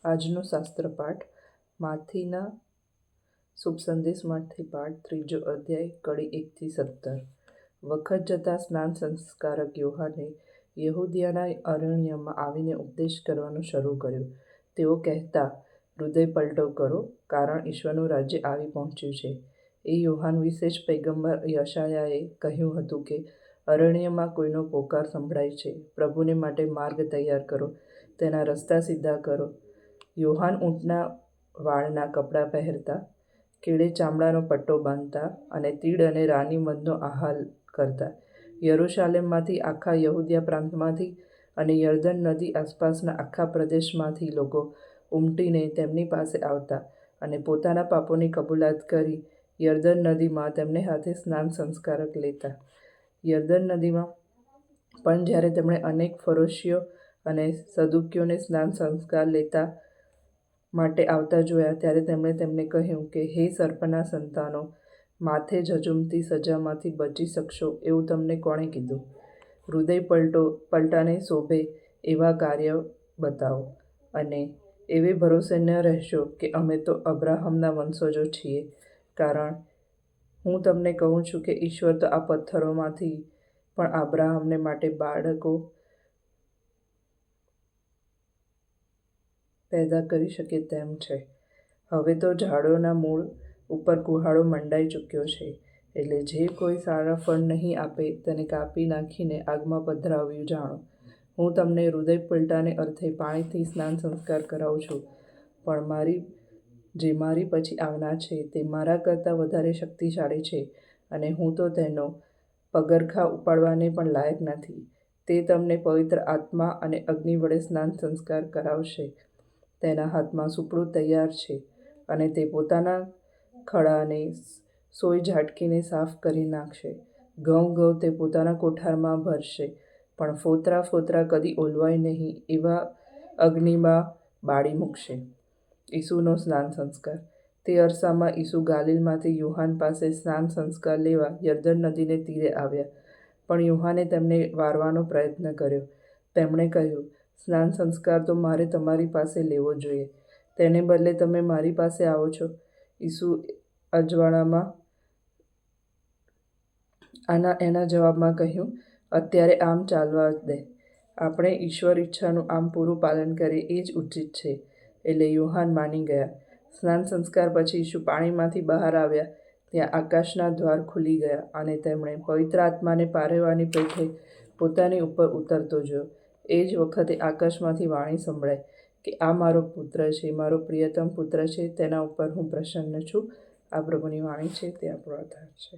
આજનો શાસ્ત્ર પાઠ માથીના શુભ સંદેશમાંથી પાઠ 3 અધ્યાય કડી 1-17. વખત જતાં સ્નાન સંસ્કારક યોહાને યહૂદિયાના અરણ્યમાં આવીને ઉપદેશ કરવાનું શરૂ કર્યું. તેઓ કહેતા, હૃદય પલટો કરો, કારણ ઈશ્વરનું રાજ્ય આવી પહોંચ્યું છે. એ યોહાન વિશે જ પૈગંબર યશાયાએ કહ્યું હતું કે અરણ્યમાં કોઈનો પોકાર સંભળાય છે, પ્રભુને માટે માર્ગ તૈયાર કરો, તેના રસ્તા સીધા કરો. યોહાન ઊંટના વાળના કપડાં પહેરતા, કેડે ચામડાનો પટ્ટો બાંધતા અને તીડ અને રાની મધનો આહાર કરતા. યરૂશાલેમમાંથી, આખા યહૂદિયા પ્રાંતમાંથી અને યર્દન નદી આસપાસના આખા પ્રદેશમાંથી લોકો ઉમટીને તેમની પાસે આવતા અને પોતાના પાપોની કબૂલાત કરી યર્દન નદીમાં તેમને હાથે સ્નાન સંસ્કારક લેતા. યર્દન નદીમાં પણ જ્યારે તેમણે અનેક ફરોશીઓ અને સદુકીઓને સ્નાન સંસ્કાર લેતા માટે આવતા જોયા, ત્યારે તેમણે તેમને કહ્યું કે, હે સર્પના સંતાનો, માથે ઝઝૂમતી સજામાંથી બચી શકશો એવું તમને કોણે કીધું? હૃદય પલટાને શોભે એવા કાર્ય બતાવો અને એવે ભરોસે ન રહેશો કે અમે તો અબ્રાહમના વંશજો છીએ, કારણ હું તમને કહું છું કે ઈશ્વર તો આ પથ્થરોમાંથી પણ અબ્રાહમને માટે બાળકો પેદા કરી શકે તેમ છે. હવે તો ઝાડોના મૂળ ઉપર કુહાડો મંડાઈ ચૂક્યો છે, એટલે જે કોઈ સારા ફળ નહીં આપે તેને કાપી નાખીને આગમાં પધરાવ્યું જાણો. હું તમને હૃદય પલટાને અર્થે પાણીથી સ્નાન સંસ્કાર કરાવું છું, પણ જે મારી પછી આવનાર છે તે મારા કરતાં વધારે શક્તિશાળી છે, અને હું તો તેનો પગરખાં ઉપાડવાને પણ લાયક નથી. તે તમને પવિત્ર આત્મા અને અગ્નિ વડે સ્નાન સંસ્કાર કરાવશે. તેના હાથમાં સુપડું તૈયાર છે, અને તે પોતાના ખડાને સોય ઝાટકીને સાફ કરી નાખશે. ઘઉં તે પોતાના કોઠારમાં ભરશે, પણ ફોતરા કદી ઓલવાય નહીં એવા અગ્નિમાં બાળી મૂકશે. ઈસુનો સ્નાન સંસ્કાર. તે અરસામાં ઈસુ ગાલિલમાંથી યોહાન પાસે સ્નાન સંસ્કાર લેવા યર્દન નદીને તીરે આવ્યા. પણ યોહાને તેમને વારવાનો પ્રયત્ન કર્યો. તેમણે કહ્યું, સ્નાન સંસ્કાર તો મારે તમારી પાસે લેવો જોઈએ, તેને બદલે તમે મારી પાસે આવો છો. ઈસુ એના જવાબમાં કહ્યું, અત્યારે આમ ચાલવા દે. આપણે ઈશ્વર ઈચ્છાનું આમ પૂરું પાલન કરીએ એ જ ઉચિત છે. એટલે યોહાન માની ગયા. સ્નાન સંસ્કાર પછી ઈસુ પાણીમાંથી બહાર આવ્યા ત્યાં આકાશના દ્વાર ખુલી ગયા, અને તેમણે પવિત્ર આત્માને પારેવાની પેઠે પોતાની ઉપર ઉતરતો જોયો. એ જ વખતે આકાશમાંથી વાણી સંભળાઈ કે, આ મારો પુત્ર છે, મારો પ્રિયતમ પુત્ર છે, તેના ઉપર હું પ્રસન્ન છું. આ પ્રભુની વાણી છે, તે આપણો આધાર છે.